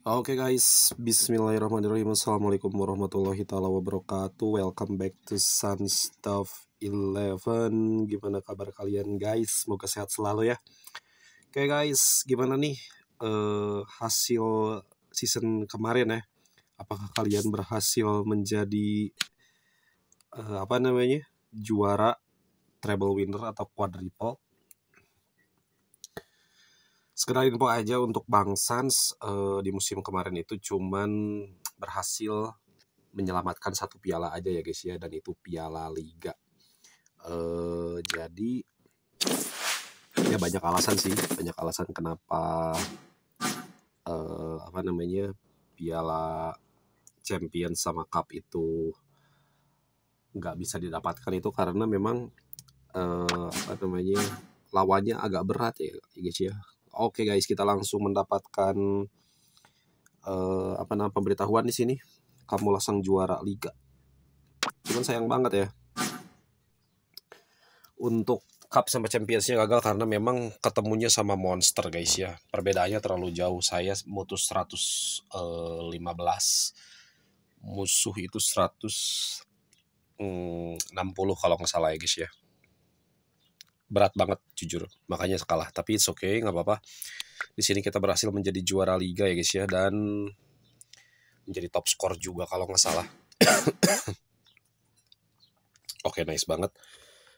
Oke guys, bismillahirrahmanirrahim. Assalamualaikum warahmatullahi ta'ala wabarakatuh. Welcome back to Sunstuff 11. Gimana kabar kalian guys? Semoga sehat selalu ya. Oke guys, gimana nih hasil season kemarin ya? Apakah kalian berhasil menjadi juara treble winner atau quadruple? Sekedar info aja untuk Bang Sans, di musim kemarin itu cuman berhasil menyelamatkan satu piala aja ya guys ya, dan itu piala liga. Jadi ya banyak alasan kenapa piala champion sama cup itu nggak bisa didapatkan, itu karena memang lawannya agak berat ya guys ya. Oke guys, kita langsung mendapatkan pemberitahuan di sini. Kamu langsung juara liga. Cuman sayang banget ya, untuk cup sama championsnya gagal karena memang ketemunya sama monster guys ya. Perbedaannya terlalu jauh. Saya mutus 115, musuh itu 160 kalau nggak salah ya guys ya. Berat banget jujur, makanya kalah. Tapi it's okay, nggak apa-apa. Di sini kita berhasil menjadi juara liga ya guys ya, dan menjadi top skor juga kalau nggak salah. Oke, nice banget.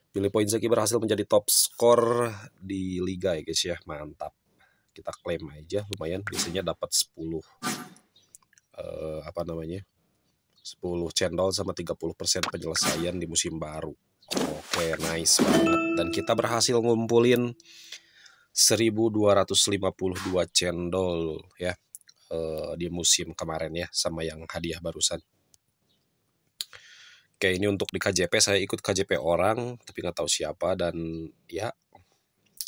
Billy Poinzaki berhasil menjadi top skor di liga ya guys ya, mantap. Kita klaim aja, lumayan. Biasanya dapat 10 cendol sama 30% penyelesaian di musim baru. Oke, nice banget. Dan kita berhasil ngumpulin 1252 cendol ya di musim kemarin ya, sama yang hadiah barusan. Oke, ini untuk di KJP, saya ikut KJP orang tapi nggak tahu siapa, dan ya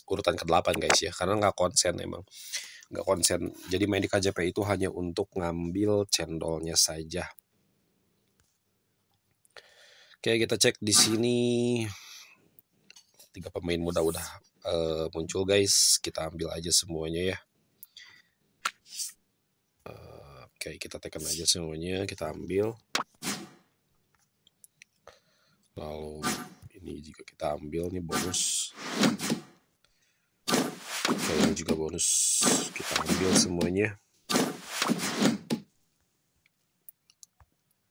urutan ke-8 guys ya, karena nggak konsen. Jadi main di KJP itu hanya untuk ngambil cendolnya saja. Oke, kita cek di sini 3 pemain muda udah muncul guys. Kita ambil aja semuanya ya. Oke, kita tekan aja semuanya, kita ambil. Lalu ini juga kita ambil nih bonus. Oke, yang juga bonus kita ambil semuanya.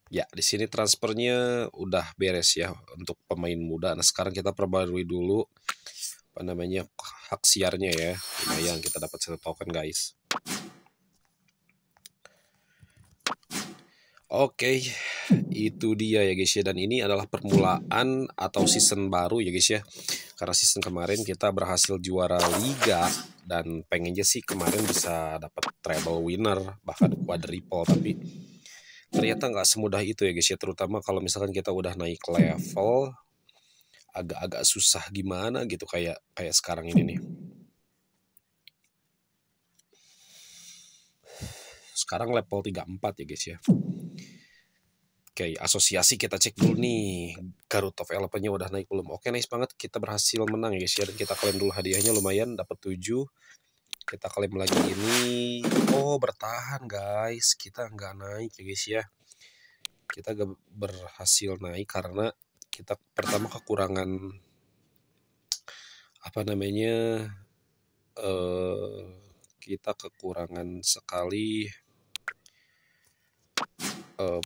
Ya, di sini transfernya udah beres ya untuk pemain muda. Nah, sekarang kita perbarui dulu hak siarnya ya. Lumayan, kita dapat 1 token guys. Oke, itu dia ya guys ya. Dan ini adalah permulaan atau season baru ya guys ya. Karena season kemarin kita berhasil juara liga, dan pengennya sih kemarin bisa dapat treble winner, bahkan quadruple, tapi ternyata nggak semudah itu ya guys ya. Terutama kalau misalkan kita udah naik level, agak-agak susah gimana gitu, kayak sekarang ini nih. Sekarang level 34 ya guys ya. Oke, asosiasi kita cek dulu nih, Garut of Elephant-nya udah naik belum. Oke, nice banget, kita berhasil menang ya guys ya. Dan kita klaim dulu hadiahnya, lumayan, dapat 7. Kita klaim lagi ini. Oh, bertahan guys, kita nggak naik ya guys ya. Kita gak berhasil naik karena kita pertama kekurangan kita kekurangan sekali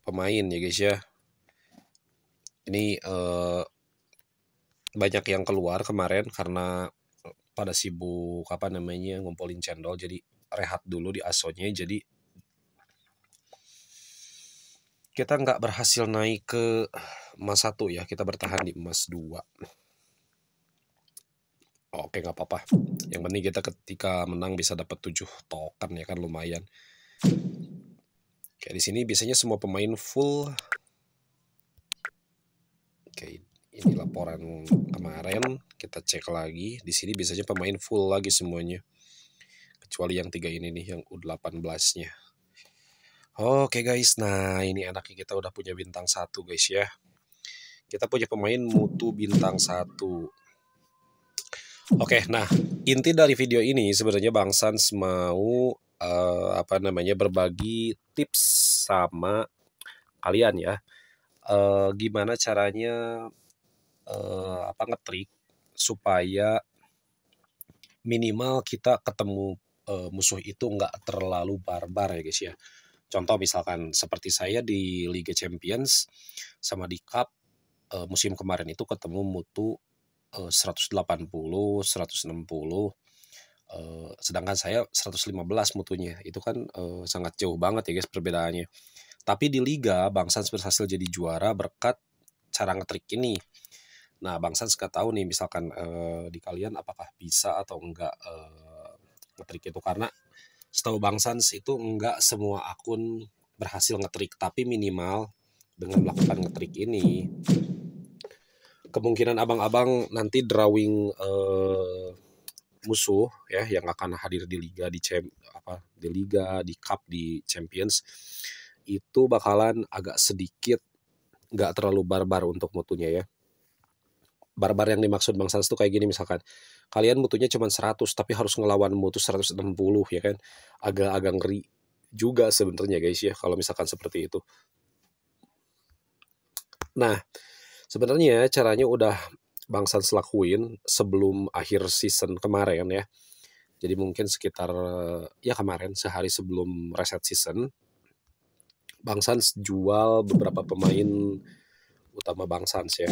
pemain ya guys ya. Ini banyak yang keluar kemarin karena pada sibuk ngumpulin cendol, jadi rehat dulu di asonya. Jadi kita nggak berhasil naik ke emas 1 ya, kita bertahan di emas 2. Oke, nggak apa-apa. Yang penting kita ketika menang bisa dapat 7 token ya kan, lumayan. Oke, di sini biasanya semua pemain full. Oke, ini laporan kemarin, kita cek lagi. Di sini biasanya pemain full lagi semuanya, kecuali yang 3 ini nih, yang U18-nya. Oke guys, nah ini anaknya kita udah punya bintang 1 guys ya. Kita punya pemain mutu bintang 1. Oke, nah inti dari video ini sebenarnya Bang Sans mau apa namanya, berbagi tips sama kalian ya. Gimana caranya apa ngetrik supaya minimal kita ketemu musuh itu nggak terlalu barbar ya guys ya. Contoh misalkan seperti saya di Liga Champions sama di Cup musim kemarin itu ketemu mutu 180, 160, sedangkan saya 115 mutunya. Itu kan sangat jauh banget ya guys perbedaannya. Tapi di Liga Bang Sans berhasil jadi juara berkat cara ngetrik ini. Nah, Bang Sans nggak tahu nih misalkan di kalian apakah bisa atau enggak ngetrik itu, karena setahu Bang Sans itu enggak semua akun berhasil ngetrik, tapi minimal dengan melakukan ngetrik ini kemungkinan abang-abang nanti drawing musuh ya yang akan hadir di liga, di liga, di cup, di champions itu bakalan agak sedikit nggak terlalu barbar untuk mutunya ya. Barbar yang dimaksud Bang Sans tuh kayak gini, misalkan kalian mutunya cuma 100 tapi harus ngelawan mutu 160 ya kan, agak-agak ngeri juga sebenarnya guys ya kalau misalkan seperti itu. Nah, sebenarnya caranya udah Bang Sans lakuin sebelum akhir season kemarin ya. Jadi mungkin sekitar ya kemarin sehari sebelum reset season, Bang Sans jual beberapa pemain utama Bang Sans ya.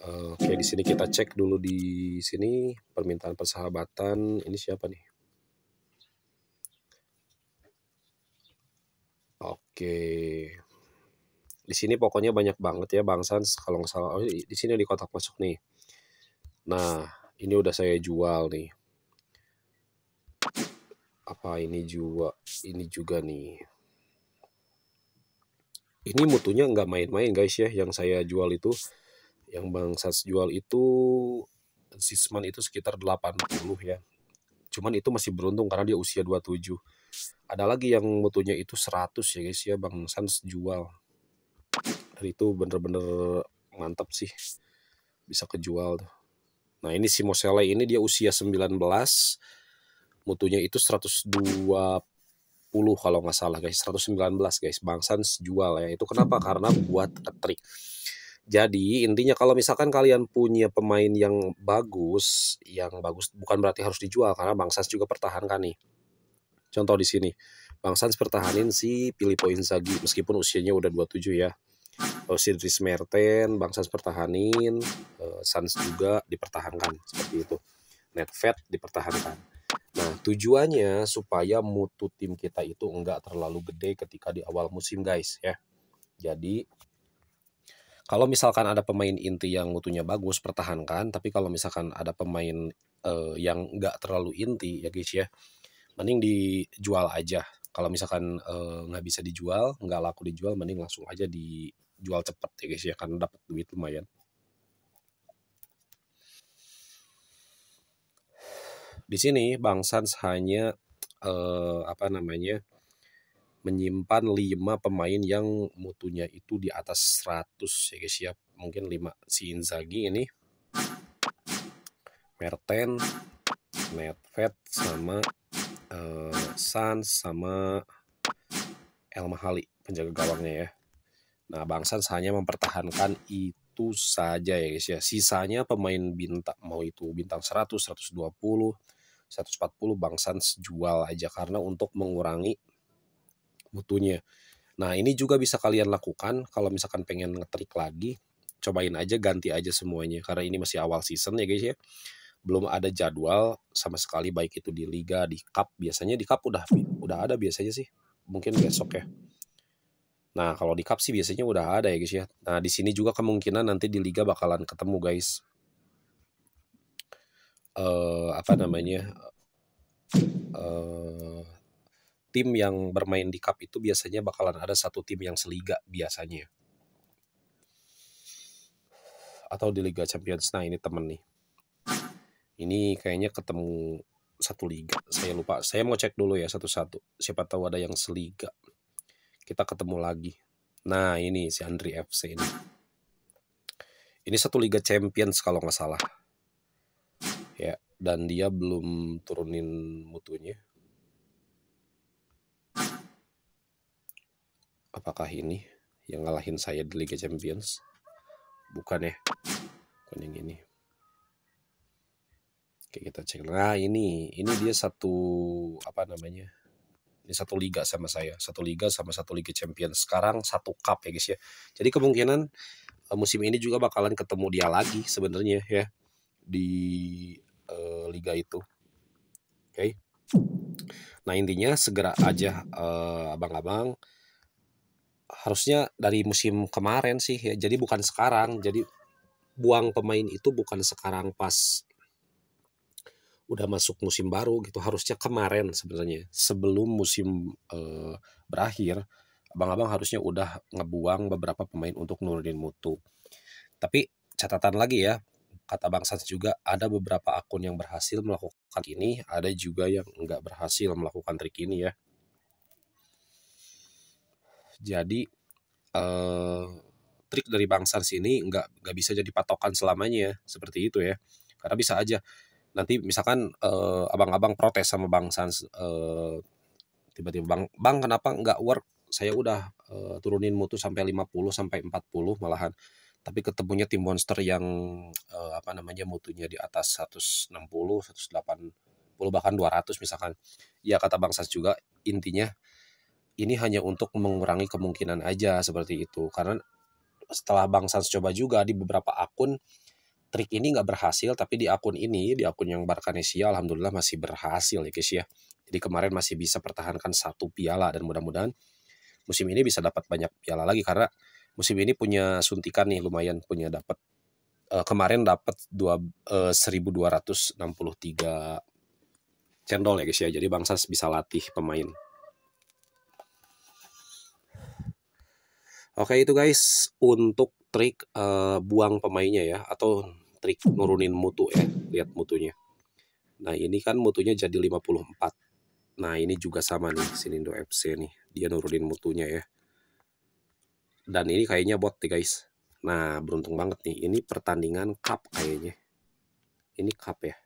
Oke, di sini kita cek dulu di sini permintaan persahabatan. Ini siapa nih? Oke. Di sini pokoknya banyak banget ya Bang Sans. Kalau nggak salah, oh, di sini di kotak masuk nih. Nah, ini udah saya jual nih. Apa ini juga nih. Ini mutunya nggak main-main guys ya, yang saya jual itu. Yang Bang Sans jual itu Sisman itu sekitar 80 ya. Cuman itu masih beruntung karena dia usia 27. Ada lagi yang mutunya itu 100 ya guys ya, Bang Sans jual. Dan itu bener-bener mantap sih, bisa kejual tuh. Nah ini si Mosele ini dia usia 19, mutunya itu 120 kalau nggak salah guys, 119 guys, Bang Sans jual ya. Itu kenapa? Karena buat trik. Jadi intinya kalau misalkan kalian punya pemain yang bagus bukan berarti harus dijual, karena Bang Sans juga pertahankan nih. Contoh di sini, Bang Sans pertahanin si Filippo Inzaghi meskipun usianya udah 27 ya. Si Dries Mertens, Bang Sans pertahanin, Sans juga dipertahankan seperti itu. Nedved dipertahankan. Nah, tujuannya supaya mutu tim kita itu enggak terlalu gede ketika di awal musim guys ya. Jadi kalau misalkan ada pemain inti yang mutunya bagus, pertahankan. Tapi kalau misalkan ada pemain yang nggak terlalu inti ya guys ya, mending dijual aja. Kalau misalkan nggak bisa dijual, nggak laku dijual, mending langsung aja dijual cepet ya guys ya, karena dapat duit lumayan. Di sini Bang Sans hanya apa namanya, menyimpan 5 pemain yang mutunya itu di atas 100 ya guys ya. Mungkin 5, si Inzaghi ini, Mertens, Nedved, sama Sans, sama El Mahali penjaga gawangnya ya. Nah Bang Sans hanya mempertahankan itu saja ya guys ya. Sisanya pemain bintang, mau itu bintang 100, 120, 140, Bang Sans jual aja karena untuk mengurangi mutunya. Nah ini juga bisa kalian lakukan kalau misalkan pengen ngetrik lagi, cobain aja ganti aja semuanya karena ini masih awal season ya guys ya. Belum ada jadwal sama sekali, baik itu di liga, di cup. Biasanya di cup udah ada biasanya sih, mungkin besok ya. Nah kalau di cup sih biasanya udah ada ya guys ya. Nah di sini juga kemungkinan nanti di liga bakalan ketemu guys. Apa namanya, tim yang bermain di cup itu biasanya bakalan ada satu tim yang seliga biasanya, atau di Liga Champions. Nah ini temen nih, ini kayaknya ketemu satu liga, saya lupa, saya mau cek dulu ya satu-satu, siapa tahu ada yang seliga, kita ketemu lagi. Nah ini si Andri FC ini satu Liga Champions kalau nggak salah ya, dan dia belum turunin mutunya. Apakah ini yang ngalahin saya di Liga Champions? Bukan ya, bukan yang ini. Oke, kita cek. Nah, ini dia satu apa namanya? Ini satu liga sama saya, satu liga sama satu Liga Champions. Sekarang satu cup ya guys ya. Jadi kemungkinan musim ini juga bakalan ketemu dia lagi sebenarnya ya di liga itu. Oke. Nah, intinya segera aja abang-abang, harusnya dari musim kemarin sih ya. Jadi bukan sekarang. Jadi buang pemain itu bukan sekarang pas udah masuk musim baru gitu, harusnya kemarin sebenarnya sebelum musim berakhir abang-abang harusnya udah ngebuang beberapa pemain untuk nurunin mutu. Tapi catatan lagi ya, kata Bang Sans juga ada beberapa akun yang berhasil melakukan ini, ada juga yang nggak berhasil melakukan trik ini ya. Jadi trik dari Bang Sans ini nggak bisa jadi patokan selamanya seperti itu ya, karena bisa aja nanti misalkan abang-abang protes sama Bang Sans, tiba-tiba bang kenapa nggak work, saya udah turunin mutu sampai 50 sampai 40 malahan, tapi ketemunya tim monster yang apa namanya mutunya di atas 160 180 bahkan 200 misalkan. Ya kata Bang Sans juga, intinya ini hanya untuk mengurangi kemungkinan aja seperti itu, karena setelah Bang Sans coba juga di beberapa akun trik ini nggak berhasil, tapi di akun ini, di akun yang Barcanesia alhamdulillah masih berhasil ya guys ya. Jadi kemarin masih bisa pertahankan satu piala dan mudah-mudahan musim ini bisa dapat banyak piala lagi, karena musim ini punya suntikan nih lumayan, punya dapat kemarin dapat 1263 cendol ya guys ya. Jadi Bang Sans bisa latih pemain. Oke itu guys untuk trik buang pemainnya ya, atau trik nurunin mutu ya, lihat mutunya. Nah ini kan mutunya jadi 54. Nah ini juga sama nih Sinindo FC nih, dia nurunin mutunya ya. Dan ini kayaknya bot nih guys. Nah beruntung banget nih, ini pertandingan cup kayaknya. Ini cup ya.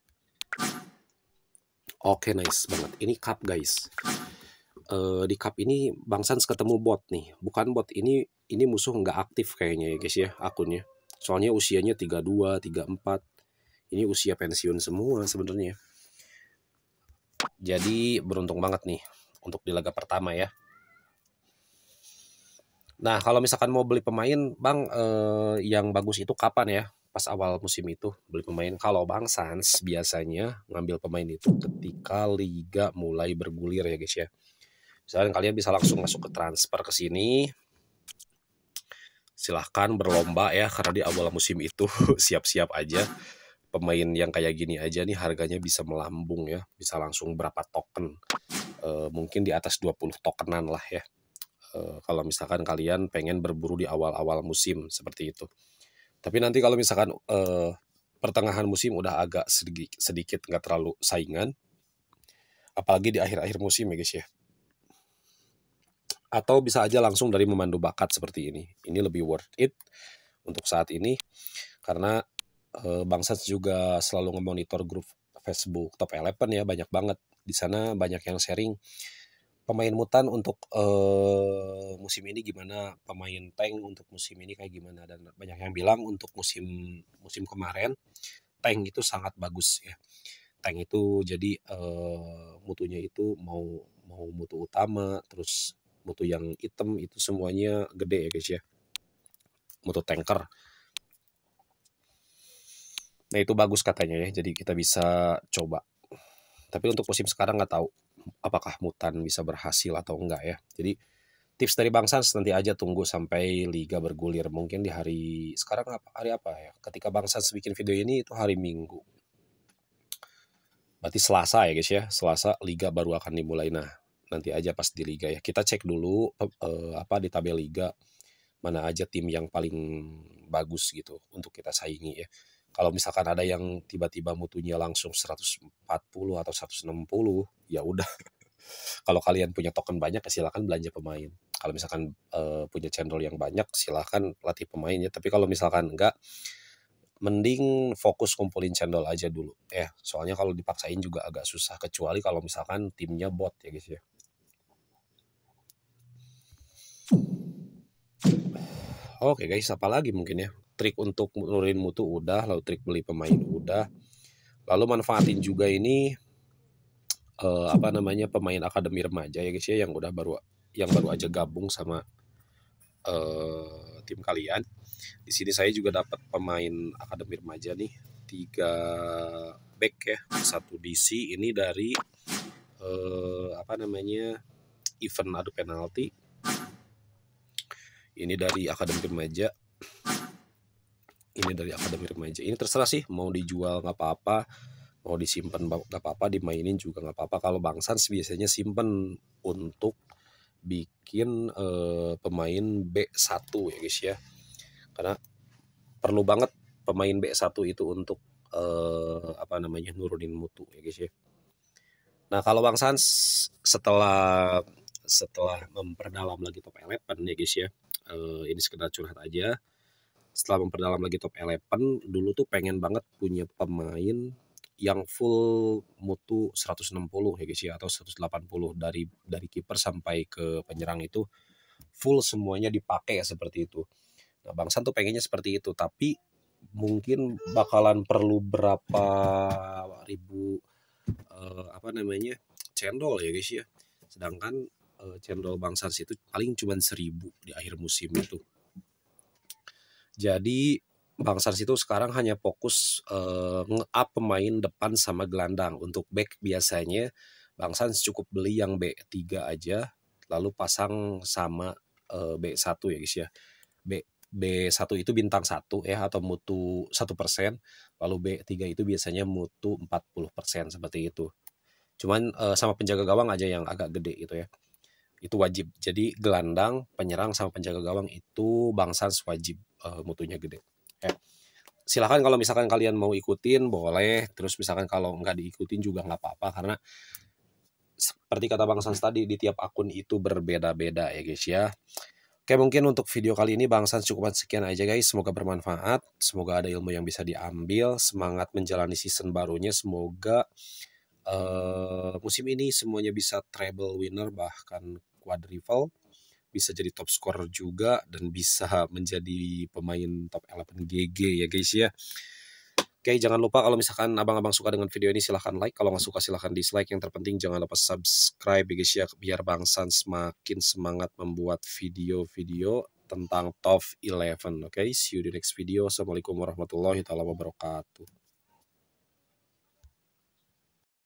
Oke nice banget, ini cup guys. Di cup ini Bang Sans ketemu bot nih, bukan bot, ini musuh nggak aktif kayaknya ya guys ya akunnya. Soalnya usianya 32, 34. Ini usia pensiun semua sebenarnya. Jadi beruntung banget nih untuk di laga pertama ya. Nah kalau misalkan mau beli pemain Bang, yang bagus itu kapan ya? Pas awal musim itu beli pemain. Kalau Bang Sans biasanya ngambil pemain itu ketika liga mulai bergulir ya guys ya. Misalkan kalian bisa langsung masuk ke transfer ke sini, silahkan berlomba ya, karena di awal musim itu siap-siap aja. Pemain yang kayak gini aja nih harganya bisa melambung ya, bisa langsung berapa token, mungkin di atas 20 tokenan lah ya, kalau misalkan kalian pengen berburu di awal-awal musim seperti itu. Tapi nanti kalau misalkan pertengahan musim udah agak sedikit nggak terlalu saingan, apalagi di akhir-akhir musim ya guys ya, atau bisa aja langsung dari memandu bakat seperti ini. Ini lebih worth it untuk saat ini, karena Bang Sans juga selalu ngemonitor grup Facebook Top 11 ya, banyak banget. Di sana banyak yang sharing pemain mutan untuk musim ini gimana, pemain tank untuk musim ini kayak gimana, dan banyak yang bilang untuk musim kemarin tank itu sangat bagus ya. Tank itu jadi mutunya itu mau mutu utama, terus mutu yang hitam itu semuanya gede ya guys ya, mutu tanker. Nah itu bagus katanya ya, jadi kita bisa coba. Tapi untuk musim sekarang nggak tahu apakah mutan bisa berhasil atau enggak ya. Jadi tips dari Bang Sans nanti aja tunggu sampai liga bergulir. Mungkin di hari sekarang hari apa ya? Ketika Bang Sans bikin video ini itu hari Minggu. Berarti Selasa ya guys ya. Selasa liga baru akan dimulai. Nah nanti aja pas di liga ya. Kita cek dulu apa di tabel liga mana aja tim yang paling bagus gitu untuk kita saingi ya. Kalau misalkan ada yang tiba-tiba mutunya langsung 140 atau 160, ya udah. Kalau kalian punya token banyak, ya silakan belanja pemain. Kalau misalkan punya cendol yang banyak, silakan latih pemain ya. Tapi kalau misalkan enggak, mending fokus kumpulin cendol aja dulu ya. Soalnya kalau dipaksain juga agak susah, kecuali kalau misalkan timnya bot ya guys ya. Oke guys, apalagi mungkin ya, trik untuk nurunin mutu udah, lalu trik beli pemain udah, lalu manfaatin juga ini apa namanya, pemain akademi remaja ya guys ya, yang baru aja gabung sama tim kalian. Di sini saya juga dapat pemain akademi remaja nih, 3 back ya, 1 DC ini dari apa namanya, event adu penalti. Ini dari akademi remaja. Ini dari akademi remaja. Ini terserah sih, mau dijual nggak apa-apa, mau disimpan nggak apa-apa, dimainin juga nggak apa-apa. Kalau Bang Sans biasanya simpen untuk bikin pemain B1 ya guys ya. Karena perlu banget pemain B1 itu untuk apa namanya, nurunin mutu ya guys ya. Nah, kalau Bang Sans setelah memperdalam lagi top 11 ya guys ya. Ini sekedar curhat aja. Setelah memperdalam lagi top 11, dulu tuh pengen banget punya pemain yang full mutu 160 ya guys ya, atau 180, dari kiper sampai ke penyerang itu full semuanya dipakai ya, seperti itu. Nah, Bang San tuh pengennya seperti itu, tapi mungkin bakalan perlu berapa ribu apa namanya, cendol ya guys ya. Sedangkan cendol Bang Sans itu paling cuma 1.000 di akhir musim itu. Jadi Bang Sans itu sekarang hanya fokus nge-up pemain depan sama gelandang. Untuk back biasanya Bang Sans cukup beli yang B3 aja, lalu pasang sama B1 ya guys ya. B1 itu bintang 1 ya, atau mutu 1%, lalu B3 itu biasanya mutu 40% seperti itu. Cuman sama penjaga gawang aja yang agak gede gitu ya. Itu wajib. Jadi gelandang, penyerang sama penjaga gawang itu Bang Sans wajib mutunya gede. Ya. Silahkan kalau misalkan kalian mau ikutin boleh, terus misalkan kalau nggak diikutin juga nggak apa-apa, karena seperti kata Bang Sans tadi, di tiap akun itu berbeda-beda ya guys ya. Oke, mungkin untuk video kali ini Bang Sans cukup sekian aja guys. Semoga bermanfaat, semoga ada ilmu yang bisa diambil, semangat menjalani season barunya. Semoga musim ini semuanya bisa treble winner, bahkan quadruple, bisa jadi top scorer juga, dan bisa menjadi pemain top 11 GG ya guys ya. Oke, jangan lupa kalau misalkan abang-abang suka dengan video ini silahkan like, kalau nggak suka silahkan dislike. Yang terpenting jangan lupa subscribe ya guys ya, biar Bang Sans semakin semangat membuat video-video tentang top 11. Oke, see you di next video. Assalamualaikum warahmatullahi wabarakatuh.